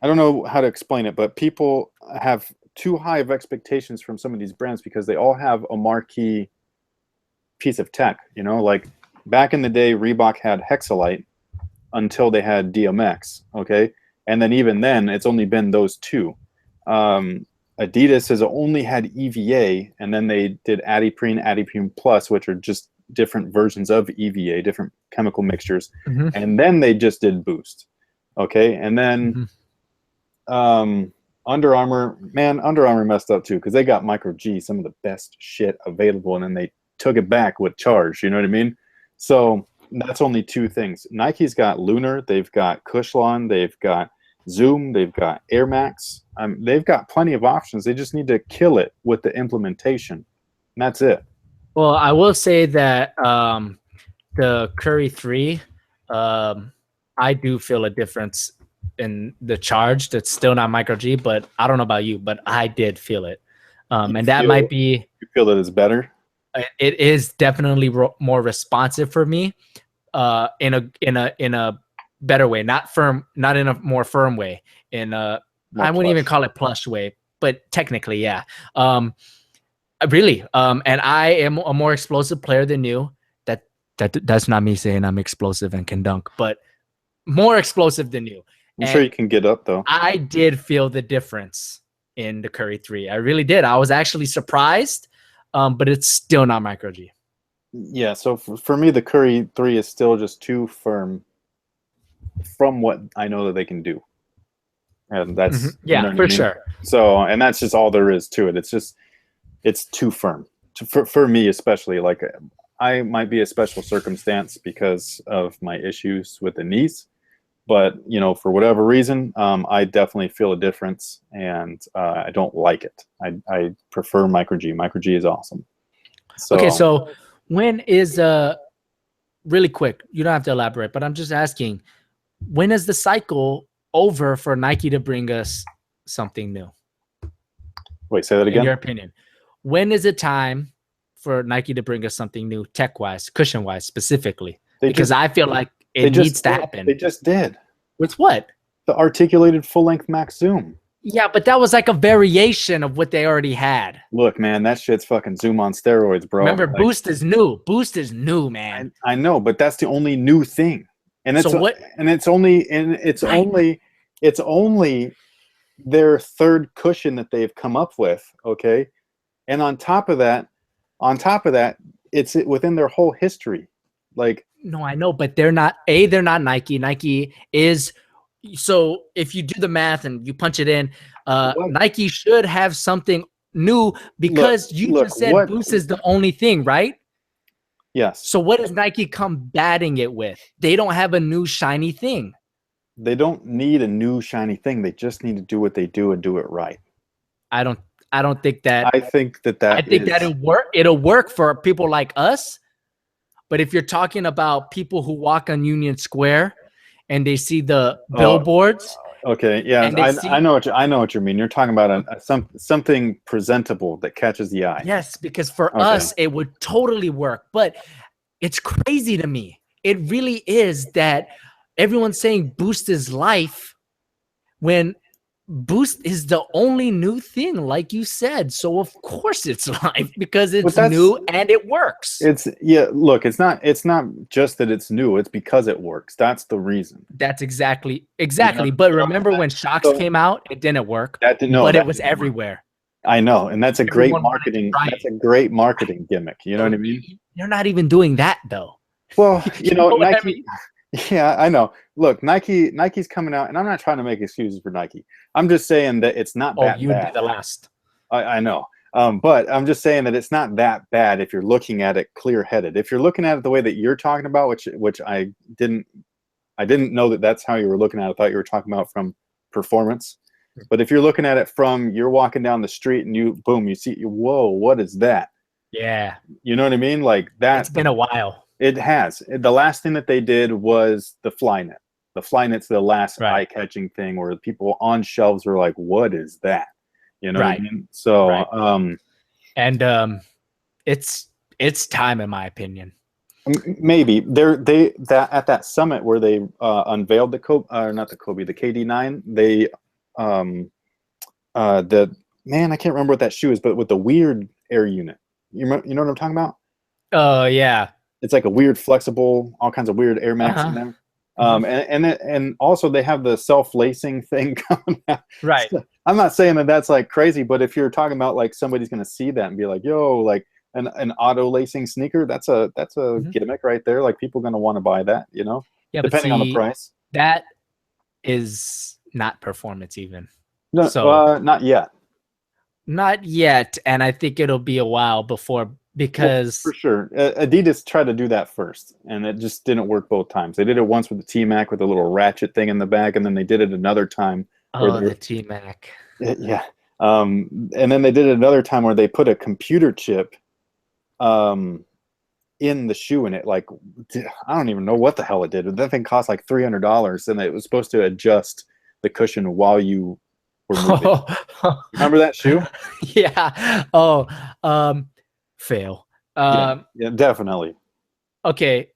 don't know how to explain it, but people have too high of expectations from some of these brands because they all have a marquee piece of tech. You know, like back in the day, Reebok had Hexalite until they had DMX. Okay, and then even then, it's only been those 2. Adidas has only had EVA, and then they did Adiprene, Adiprene Plus, which are just different versions of EVA, different chemical mixtures, and then they just did Boost. Okay, and then Under Armour messed up too because they got Micro G, some of the best shit available, and then they took it back with Charge. You know what I mean? So that's only 2 things. Nike's got Lunar, they've got Cushlon, they've got Zoom, they've got Air Max. They've got plenty of options. They just need to kill it with the implementation. And that's it. Well, I will say that the Curry 3, I do feel a difference in the Charge. That's still not Micro G, but I don't know about you, but I did feel it. And that might be. You feel that it's better? It is definitely more responsive for me, in a better way, not in a more firm way. I wouldn't even call it plush way, but technically, yeah. Really, and I am a more explosive player than you. That's not me saying I'm explosive and can dunk, but more explosive than you. I'm sure you can get up though. I did feel the difference in the Curry 3. I really did. I was actually surprised, but it's still not Micro G. Yeah, so for me, the Curry 3 is still just too firm from what I know that they can do. And that's for sure. So, and that's just all there is to it. It's too firm for me, especially. Like I might be a special circumstance because of my issues with the knees, but you know, for whatever reason, I definitely feel a difference, and I don't like it. I prefer Micro G. Micro G is awesome. So, okay, so when is really quick? You don't have to elaborate, but I'm just asking, when is the cycle over for Nike to bring us something new? Wait, say that again. In your opinion, when is it time for Nike to bring us something new, tech-wise, cushion-wise, specifically? Because I feel like it needs to happen. They just did. With what? The articulated full-length max zoom. Yeah, but that was like a variation of what they already had. Look, man, that shit's fucking zoom on steroids, bro. Remember, like, Boost is new. Boost is new, man. I know, but that's the only new thing. And it's so what? And it's only their third cushion that they've come up with, okay? And on top of that, it's within their whole history. Like, no, I know, but they're not Nike. Nike is, so if you do the math and you punch it in, Nike should have something new because you just said Boost is the only thing, right? Yes. So what is Nike combating it with? They don't have a new shiny thing. They don't need a new shiny thing. They just need to do what they do and do it right. I don't think that. I think that it'll work for people like us. But if you're talking about people who walk on Union Square and they see the billboards. Okay, yeah, I know what you mean. You're talking about something presentable that catches the eye. Yes, because for us it would totally work. But it's crazy to me. It really is that everyone's saying Boost is life when Boost is the only new thing, like you said. So of course it's live because But it's that's new and it works. it's yeah. Look, it's not just that it's new. It's because it works. That's the reason. That's exactly. You know, But remember when Shocks so came out, it didn't work, that didn't no, but that it was didn't work. everywhere. I know, and that's a great Everyone wanted to marketing. try That's it. a great marketing gimmick. You know what I mean? You're not even doing that though. Well, you know, what I Nike. mean? Yeah, I know. Look, Nike's coming out, and I'm not trying to make excuses for Nike. I'm just saying that it's not Oh, that you would be bad. the last. I know. But I'm just saying that it's not that bad if you're looking at it clear-headed. If you're looking at it the way that you're talking about, which I didn't know that that's how you were looking at it. I thought you were talking about from performance. But if you're looking at it from you're walking down the street and you see, whoa, what is that? Yeah. You know what I mean? Like that. It's been a while. It has. The last thing that they did was the Flynet. The Flynet's the last eye-catching thing where people on shelves were like, what is that? You know what I mean? So it's time, in my opinion. Maybe that at that summit where they unveiled the KD9, they the man, I can't remember what that shoe is, but with the weird air unit. You know what I'm talking about? Oh yeah. It's like a weird flexible, all kinds of weird Air Max in there. And also they have the self-lacing thing coming out. Right. So I'm not saying that that's like crazy, but if you're talking about like somebody's going to see that and be like, yo, like an auto lacing sneaker, that's a gimmick right there. Like people are going to want to buy that, you know, depending on the price. That is not performance even. No, so not yet. Not yet. And I think it'll be a while before, because for sure Adidas tried to do that first and it just didn't work both times. They did it once with the T-Mac with a little ratchet thing in the back, and then they did it another time the T-Mac. Yeah. And then they did it another time where they put a computer chip in the shoe, and it, like, I don't even know what the hell it did. That thing cost like $300, and it was supposed to adjust the cushion while you were moving. Remember that shoe? Yeah. Fail. Yeah, definitely. Okay.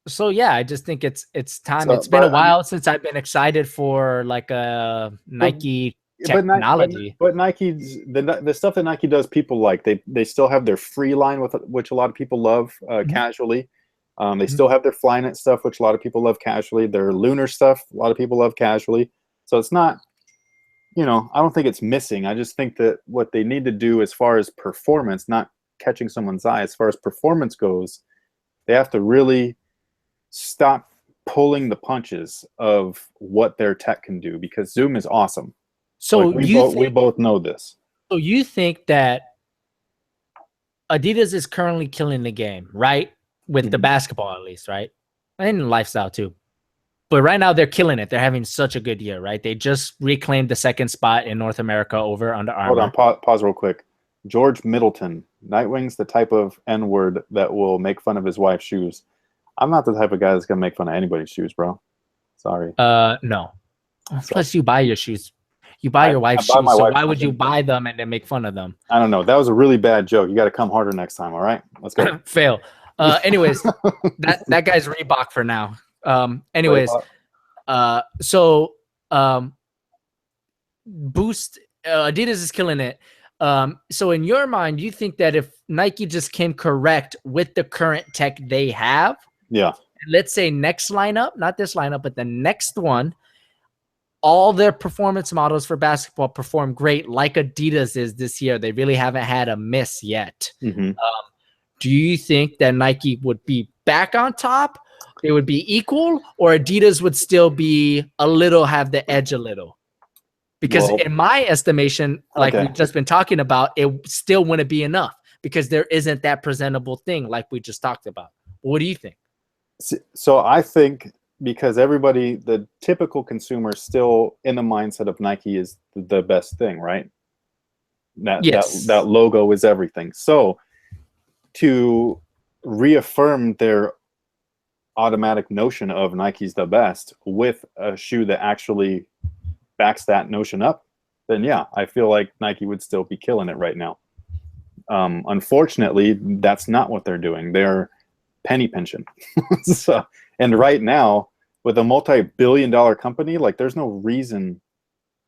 So yeah, I just think it's time. So, it's been a while since I've been excited for like a Nike technology. But Nike's the stuff that Nike does, people like. They still have their free line, which a lot of people love casually. They still have their Flynet stuff, which a lot of people love casually. Their Lunar stuff, a lot of people love casually. So it's not, I don't think it's missing. I just think that what they need to do as far as performance, not catching someone's eye, as far as performance goes, they have to really stop pulling the punches of what their tech can do, because Zoom is awesome. So like we both know this. So you think that Adidas is currently killing the game, right? With the basketball, at least, right? And the lifestyle too. But right now they're killing it. They're having such a good year, right? They just reclaimed the second spot in North America over Under Armour. Hold on, pause real quick. George Middleton, Nightwing's the type of N-word that will make fun of his wife's shoes. I'm not the type of guy that's gonna make fun of anybody's shoes, bro. Sorry. No. Plus, you buy your shoes. You buy your wife's shoes, so why would you buy them and then make fun of them? I don't know. That was a really bad joke. You got to come harder next time. All right, let's go. Fail. Anyways, that guy's Reebok for now. Anyways, Boost, Adidas is killing it. So in your mind, you think that if Nike just came correct with the current tech they have, let's say next lineup, not this lineup, but the next one, all their performance models for basketball perform great, like Adidas is this year. They really haven't had a miss yet. Do you think that Nike would be back on top? It would be equal, or Adidas would still be have the edge a little? Because in my estimation, like we've just been talking about, it still wouldn't be enough because there isn't that presentable thing like we just talked about. What do you think? So I think because the typical consumer is still in the mindset of Nike is the best thing, right? That logo is everything. So to reaffirm their automatic notion of Nike's the best with a shoe that actually backs that notion up, then yeah, I feel like Nike would still be killing it right now. Unfortunately, that's not what they're doing. They're penny pinching. And right now, with a multi-billion-dollar company, like there's no reason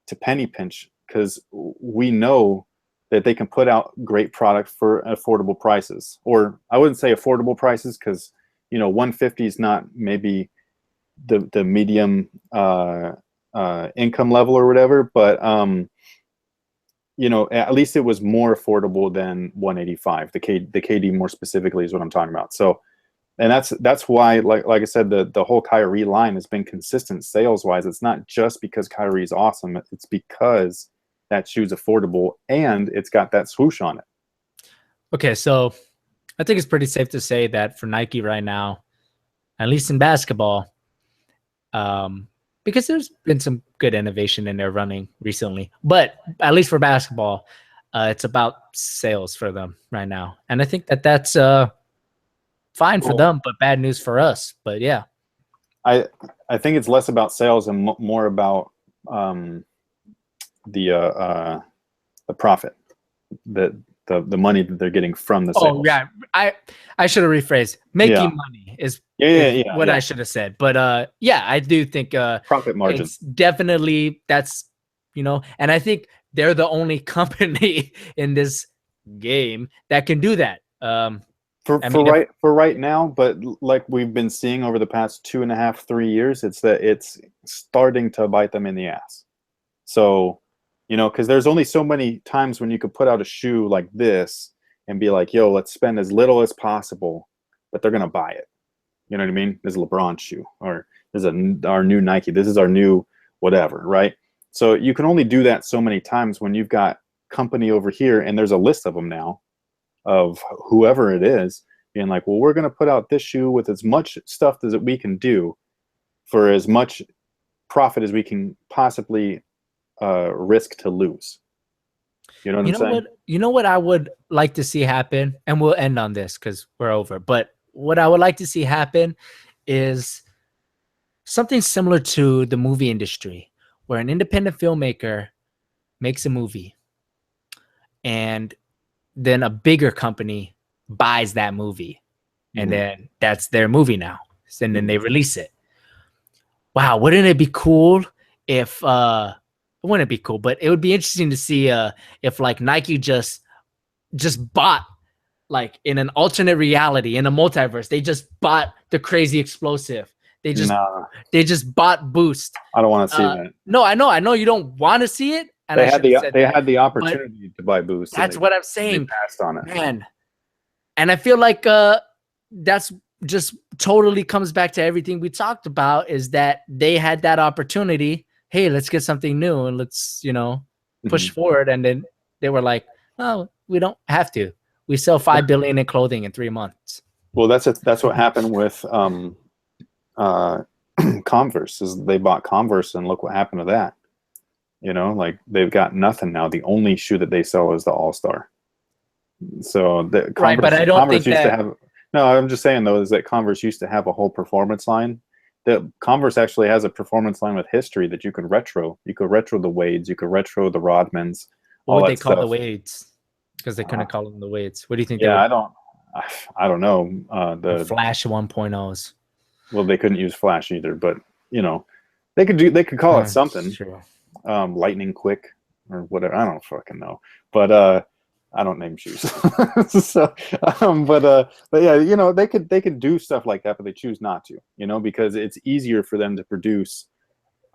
to penny pinch because we know that they can put out great product for affordable prices. Or I wouldn't say affordable prices because, you know, 150 is not maybe the medium income level or whatever, but you know, at least it was more affordable than 185. The KD more specifically is what I'm talking about. So, and that's why, like I said, the whole Kyrie line has been consistent sales wise. It's not just because Kyrie is awesome. It's because that shoe's affordable and it's got that swoosh on it. Okay, so I think it's pretty safe to say that for Nike right now, at least in basketball, because there's been some good innovation in their running recently, but at least for basketball, it's about sales for them right now. And I think that that's fine for them, but bad news for us. But yeah, I think it's less about sales and more about the profit, the money that they're getting from the sales. Oh yeah, I should have rephrased. Making money is what I should have said. But yeah, I do think profit margin. It's definitely that's, you know, and I think they're the only company in this game that can do that. For right now, but like we've been seeing over the past 2.5, 3 years, it's starting to bite them in the ass. So, you know, because there's only so many times when you could put out a shoe like this and be like, yo, let's spend as little as possible, but they're gonna buy it. You know what I mean? This is a LeBron shoe, or this is our new Nike. This is our new whatever, right? So you can only do that so many times when you've got company over here, and there's a list of them now of whoever it is being like, well, we're going to put out this shoe with as much stuff as we can do for as much profit as we can possibly risk to lose. You know what I'm saying? You know what I would like to see happen, and we'll end on this because we're over, but what I would like to see happen is something similar to the movie industry, where an independent filmmaker makes a movie and then a bigger company buys that movie, and then that's their movie now. And then they release it. Wow, wouldn't it be cool if it wouldn't be cool, but it would be interesting to see if like Nike just bought, like in an alternate reality, in a multiverse, they just bought the Crazy Explosive. They just bought Boost. I don't want to see that. No, I know you don't want to see it. And they had the opportunity to buy Boost. That's what I'm saying. They passed on it, man. And I feel like that's just totally comes back to everything we talked about, is that they had that opportunity. Hey, let's get something new and let's, you know, push forward. And then they were like, oh, we don't have to. We sell $5 billion in clothing in 3 months. Well, that's what happened with Converse. Is they bought Converse, and look what happened to that. You know, like they've got nothing now. The only shoe that they sell is the All-Star. So the Converse, right, but I don't Converse think used that... to have. No, I'm just saying though, is that Converse used to have a whole performance line. That Converse actually has a performance line with history that you could retro. You could retro the Wades. You could retro the Rodmans. What would they call the Wades? Because they couldn't call them the Wades. What do you think? Yeah, I don't know. The Flash 1.0s. Well, they couldn't use Flash either, but you know, they could call it something. True. Lightning Quick or whatever. I don't fucking know, but I don't name shoes. So, but yeah, you know, they could do stuff like that, but they choose not to. You know, because it's easier for them to produce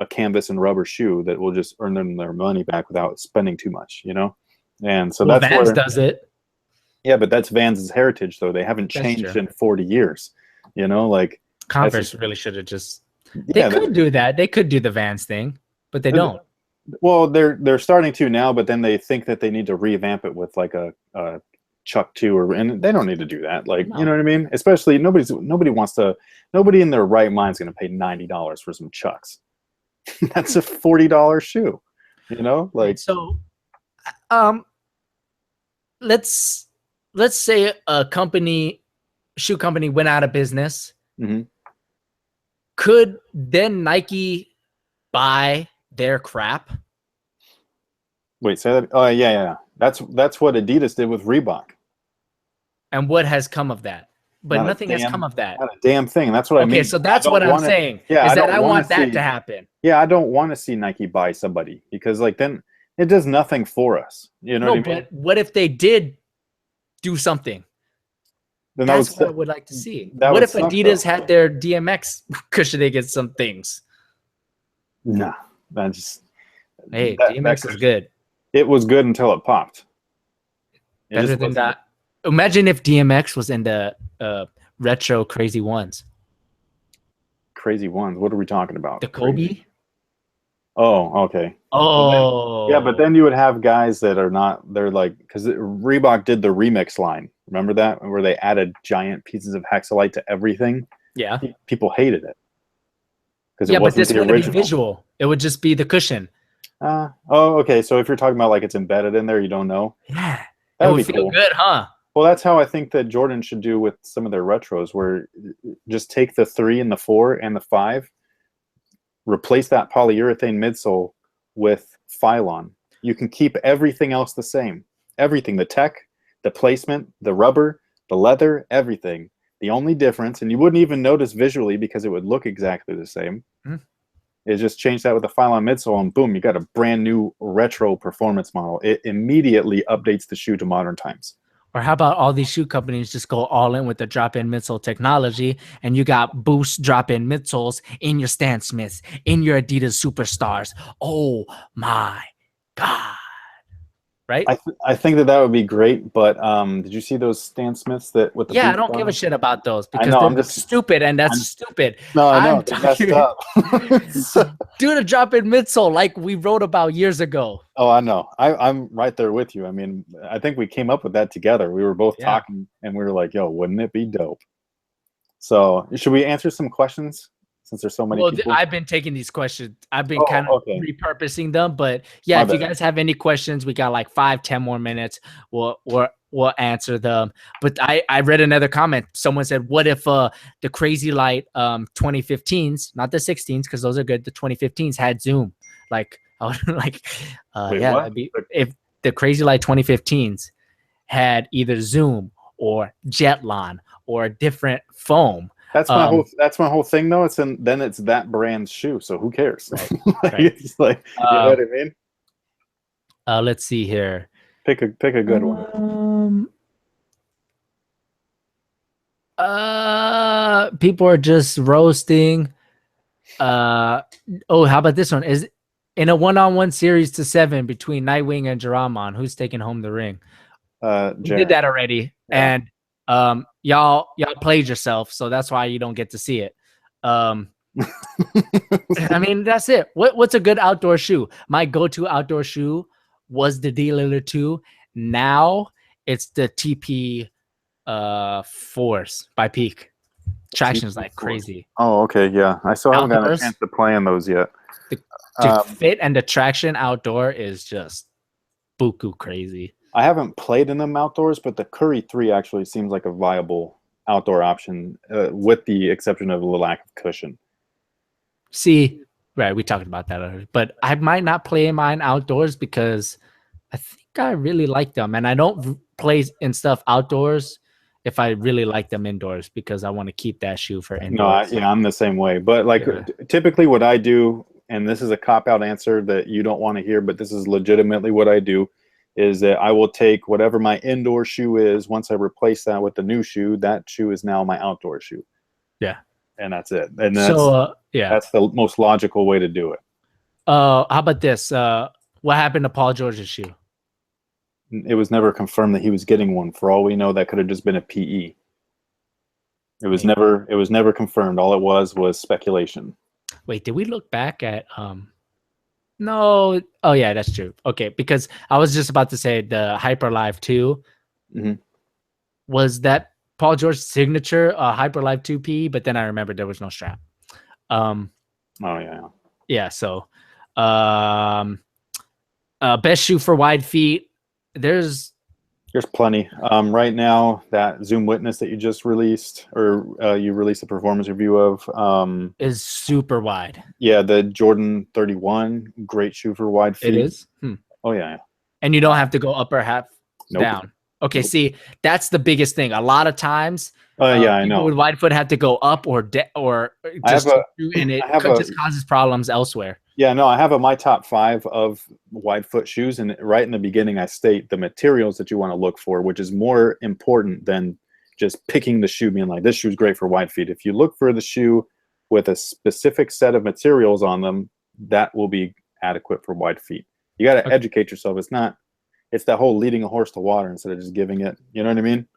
a canvas and rubber shoe that will just earn them their money back without spending too much. You know, and so that's Vans does it. Yeah, but that's Vans' heritage, though. They haven't changed in 40 years. You know, like Converse really should have just. They could do that. They could do the Vans thing, but they don't. Well, they're starting to now, but then they think that they need to revamp it with like a Chuck 2, and they don't need to do that. Like, you know what I mean? Especially nobody in their right mind is going to pay $90 for some Chucks. That's a $40 shoe. You know, like so. Let's say a shoe company went out of business. Could then Nike buy their crap? Wait, say that. Oh, yeah. That's what Adidas did with Reebok. And what has come of that? but nothing has come of that. Not a damn thing. That's what I mean. Okay, so that's what I'm saying. Yeah, is that I want that to happen. Yeah, I don't want to see Nike buy somebody because like then it does nothing for us. You know what I mean? But what if they did do something? Then that's what I would like to see. What if Adidas had their DMX cushioning and some things? Nah, that just. Hey, DMX is good. It was good until it popped. Better than that. Imagine if DMX was in the retro crazy ones. Crazy ones. What are we talking about? The Kobe? Crazy. Oh, okay. Oh. But then you would have guys that are not, they're like, because Reebok did the remix line. Remember that? Where they added giant pieces of hexalite to everything? Yeah. People hated it. Because it wasn't the original. But this wouldn't be visual. It would just be the cushion. Oh, okay. So if you're talking about like it's embedded in there, you don't know? Yeah. That would feel good, huh? Well, that's how I think that Jordan should do with some of their retros, where just take the 3 and the 4 and the 5, replace that polyurethane midsole with Phylon. You can keep everything else the same. Everything, the tech, the placement, the rubber, the leather, everything. The only difference, and you wouldn't even notice visually because it would look exactly the same, is just change that with a Phylon midsole and boom, you got a brand new retro performance model. It immediately updates the shoe to modern times. Or how about all these shoe companies just go all in with the drop-in midsole technology, and you got Boost drop-in midsoles in your Stan Smiths, in your Adidas Superstars. Oh my God. Right? I think that would be great, but did you see those Stan Smiths that with the I don't give a shit about those because they're just stupid, and that's stupid. No, I know. They're messed up. Do the drop-in midsole like we wrote about years ago. Oh, I know. I'm right there with you. I mean, I think we came up with that together. We were both talking, and we were like, yo, wouldn't it be dope? So should we answer some questions? Since there's so many people. I've been taking these questions. I've been kind of repurposing them, but yeah, if you guys have any questions, we got like 5-10 more minutes. We'll answer them. But I read another comment. Someone said, "What if the Crazy Light 2015s, not the 16s, because those are good. The 2015s had zoom." Like I was like, if the Crazy Light 2015s had either zoom or Jetlon or a different foam. That's my whole thing though. Then it's that brand's shoe, so who cares? Right. It's like, you know what I mean? Let's see here. Pick a good one. People are just roasting. How about this one? Is in a 1-on-1 series to 7 between Nightwing and JAHRONMON, who's taking home the ring? We did that already, and y'all played yourself, so that's why you don't get to see it. I mean, that's it. What's a good outdoor shoe? My go-to outdoor shoe was the D-Liller 2. Now it's the TP Force by Peak. Traction is like crazy. Oh, okay, yeah. I still haven't gotten a chance to play in those yet. The fit and the traction outdoor is just buku crazy. I haven't played in them outdoors, but the Curry 3 actually seems like a viable outdoor option, with the exception of the lack of cushion. See, right, we talked about that already, but I might not play mine outdoors because I think I really like them, and I don't play in stuff outdoors if I really like them indoors because I want to keep that shoe for indoors. No, I'm the same way. But like typically what I do, and this is a cop-out answer that you don't want to hear, but this is legitimately what I do, is that I will take whatever my indoor shoe is. Once I replace that with the new shoe, that shoe is now my outdoor shoe. Yeah. And that's it. And that's, that's the most logical way to do it. How about this? What happened to Paul George's shoe? It was never confirmed that he was getting one. For all we know, that could have just been a PE. It was never confirmed. All it was speculation. Wait, did we look back at no. Oh yeah, that's true. Okay, because I was just about to say the Hyperlive 2 was that Paul George's signature Hyperlive 2 PE, but then I remembered there was no strap. Oh yeah. Yeah, so best shoe for wide feet. There's plenty. Right now, that Zoom Witness that you just released, or you released a performance review of, is super wide. Yeah, the Jordan 31, great shoe for wide feet. It is? Oh, yeah. And you don't have to go upper half down. Okay, see, that's the biggest thing. A lot of times, Yeah, I people know. with wide foot have to go up or I have just a, and it I have a, just causes problems elsewhere. yeah, no, I have my top 5 of wide foot shoes, and right in the beginning, I state the materials that you want to look for, which is more important than just picking the shoe, being like, this shoe's great for wide feet. If you look for the shoe with a specific set of materials on them, that will be adequate for wide feet. You got to educate yourself. It's that whole leading a horse to water instead of just giving it. You know what I mean?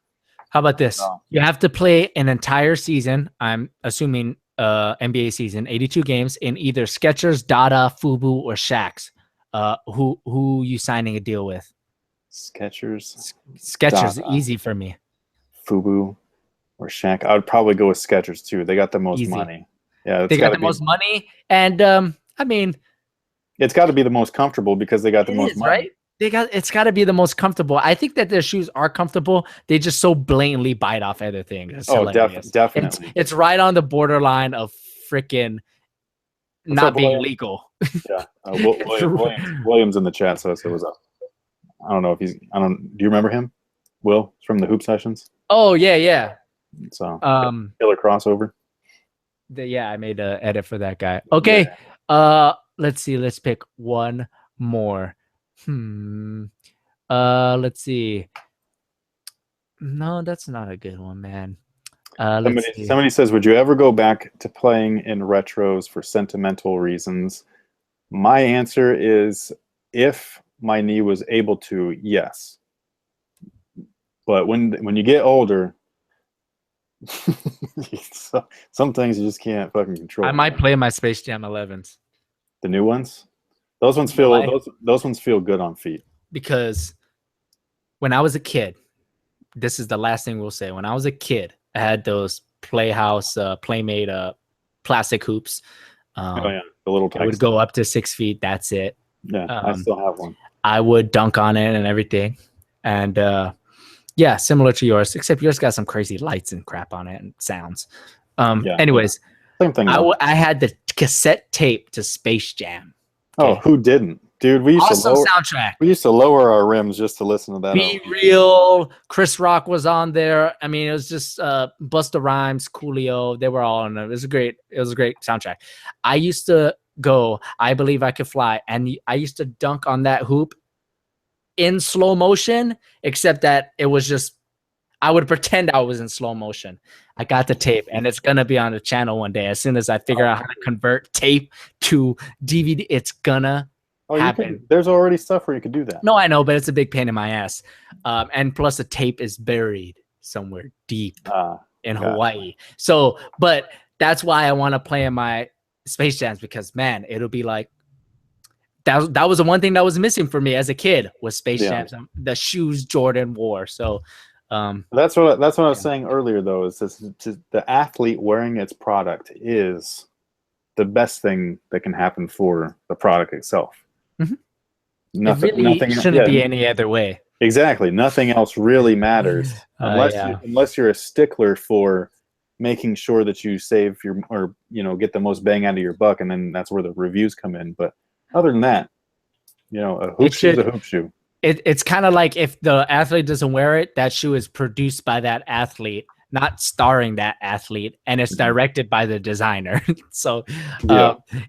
How about this? No. You have to play an entire season. I'm assuming NBA season, 82 games in either Skechers, Dada, Fubu, or Shaqs. Who you signing a deal with? Skechers. Skechers, Dada, easy for me. Fubu, or Shaq. I would probably go with Skechers too. They got the most Easy. money. Yeah, They got the most money, and I mean, it's got to be the most comfortable because they got the most money. Right? It's got to be the most comfortable. I think that their shoes are comfortable. They just so blatantly bite off other things. It's hilarious. Definitely. It's right on the borderline of freaking not being legal. Yeah, Williams in the chat says it was up. I don't know if do you remember him? Will from the Hoop Sessions. Oh yeah. So killer crossover. Yeah, I made an edit for that guy. Okay, let's see. Let's pick one more. Let's see. No, that's not a good one, man. Somebody says, would you ever go back to playing in retros for sentimental reasons? My answer is, if my knee was able to, yes. But when you get older, some things you just can't fucking control. I might play my Space Jam 11s. The new ones? Those ones feel good on feet. Because when I was a kid, this is the last thing we'll say. When I was a kid, I had those Playhouse, Playmate plastic hoops. The little types. It would go up to 6 feet. That's it. Yeah, I still have one. I would dunk on it and everything. And yeah, similar to yours, except yours got some crazy lights and crap on it and sounds. Anyways, same thing. I had the cassette tape to Space Jam. Okay. Oh, who didn't? Dude, we used soundtrack. We used to lower our rims just to listen to that. Be Real, Chris Rock was on there. I mean, it was just Busta Rhymes, Coolio. They were all on it. It was a great soundtrack. I used to go, I Believe I Could Fly, and I used to dunk on that hoop in slow motion, except that it was just, I would pretend I was in slow motion. I got the tape, and it's gonna be on the channel one day. As soon as I figure out how to convert tape to DVD, it's gonna happen. There's already stuff where you could do that. No, I know, but it's a big pain in my ass. And plus, the tape is buried somewhere deep in Hawaii. So, but that's why I want to play in my Space Jams, because man, it'll be like that was the one thing that was missing for me as a kid was Space Jams, the shoes Jordan wore. So. That's what I was saying earlier, though, is the athlete wearing its product is the best thing that can happen for the product itself. Mm-hmm. Nothing shouldn't be any other way. Exactly. Nothing else really matters unless you're a stickler for making sure that you save get the most bang out of your buck, and then that's where the reviews come in. But other than that, a hoop shoe is a hoop shoe. It's kind of like if the athlete doesn't wear it, that shoe is produced by that athlete, not starring that athlete, and it's directed by the designer. So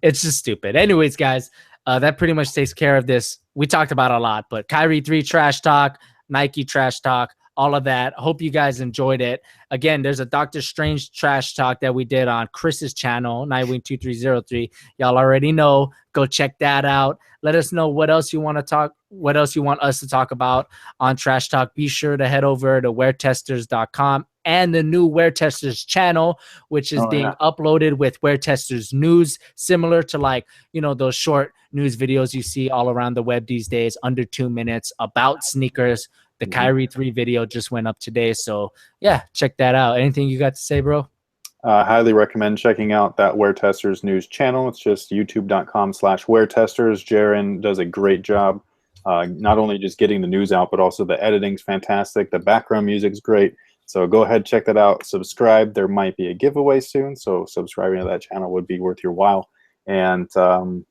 it's just stupid. Anyways, guys, that pretty much takes care of this. We talked about a lot, but Kyrie 3 trash talk, Nike trash talk, all of that. Hope you guys enjoyed it. Again, there's a Doctor Strange trash talk that we did on Chris's channel, Nightwing2303. Y'all already know. Go check that out. Let us know what else you want us to talk about on Trash Talk. Be sure to head over to WearTesters.com and the new WearTesters channel, which is being uploaded with WearTesters news, similar to those short news videos you see all around the web these days, under 2 minutes about sneakers. The Kyrie 3 video just went up today. So yeah, check that out. Anything you got to say, bro? Highly recommend checking out that WearTesters news channel. It's just youtube.com/WearTesters. Jaron does a great job, not only just getting the news out, but also the editing's fantastic. The background music's great. So go ahead, check that out. Subscribe. There might be a giveaway soon, so subscribing to that channel would be worth your while. And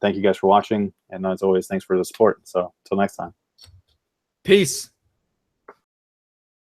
thank you guys for watching. And as always, thanks for the support. So until next time. Peace.